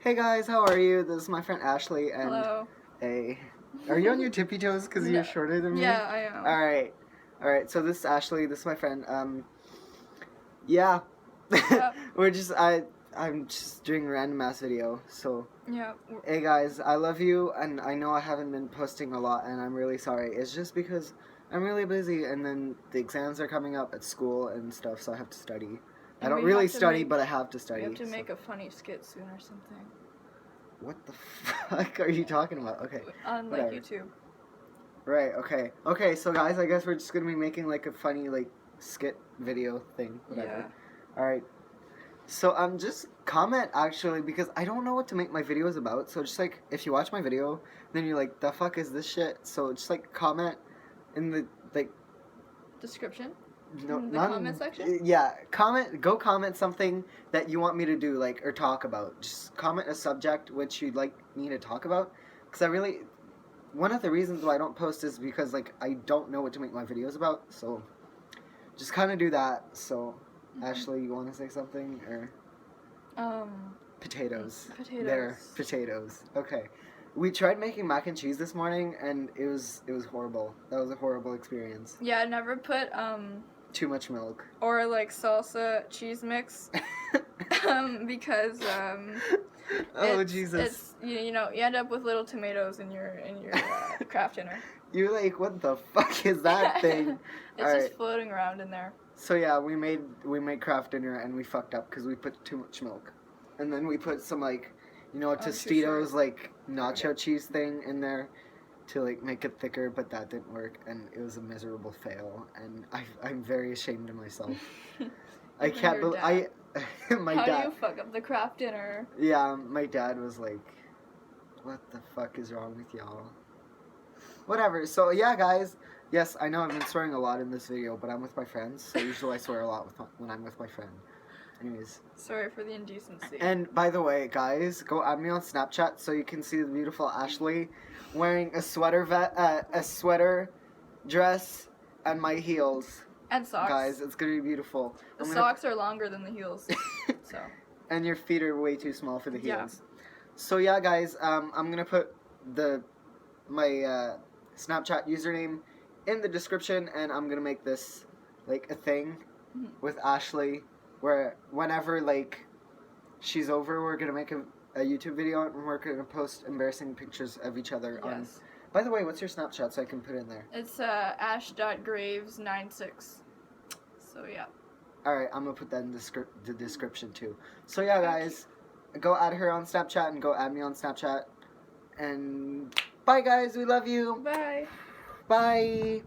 Hey guys, how are you? This is my friend Ashley and Hello. Hey. Are you on your tippy toes because No. you're shorter than me? Yeah, I am. Alright, so this is Ashley, this is my friend. Yeah. Yep. I'm just doing a random ass video, so. Yeah. Hey guys, I love you, and I know I haven't been posting a lot, and I'm really sorry. It's just because I'm really busy, and then the exams are coming up at school and stuff, so I have to study. I don't really study, but I have to study. We have to make a funny skit soon or something. What the fuck are you talking about? Okay. On whatever. like YouTube. Right, okay. Okay, so guys, I guess we're just gonna be making like a funny like skit video thing, whatever. Yeah. Alright. So just comment actually because I don't know what to make my videos about. So just like if you watch my video, then you're like, the fuck is this shit? So just like comment in the like Description? no, In the comment section? Yeah, go comment something that you want me to do like or talk about. Just comment a subject which you'd like me to talk about because one of the reasons why I don't post is because like I don't know what to make my videos about. So just kind of do that. So Ashley, you want to say something or potatoes? Potatoes. They're potatoes. Okay. We tried making mac and cheese this morning and it was horrible. That was a horrible experience. Yeah, never put Too much milk. Or like salsa cheese mix. Because oh Jesus. It's you know, you end up with little tomatoes in your craft dinner. You're like, what the fuck is that thing? It's just floating around in there. So yeah, we made craft dinner and we fucked up because we put too much milk, and then we put some like, Tostitos like nacho cheese thing in there, to like make it thicker, but that didn't work and it was a miserable fail and I'm very ashamed of myself. I can't believe my How dad. do you fuck up the craft dinner? Yeah, my dad was like, "What the fuck is wrong with y'all?" Whatever. So yeah, guys. Yes, I know I've been swearing a lot in this video, but I'm with my friends, so usually I swear a lot when I'm with my friend. Anyways. Sorry for the indecency. And by the way, guys, go add me on Snapchat so you can see the beautiful Ashley wearing a sweater dress, and my heels. And socks. Guys, it's gonna be beautiful. The socks are longer than the heels. So. And your feet are way too small for the heels. Yeah. So yeah, guys, I'm gonna put my Snapchat username in the description, and I'm gonna make this like a thing with Ashley, where whenever like she's over, we're gonna make a YouTube video and we're gonna post embarrassing pictures of each other. Yes. By the way, what's your Snapchat so I can put it in there? It's ash.graves96. So yeah. Alright, I'm gonna put that in the description too. So yeah, guys, go add her on Snapchat and go add me on Snapchat. And bye, guys. We love you. Bye. Bye.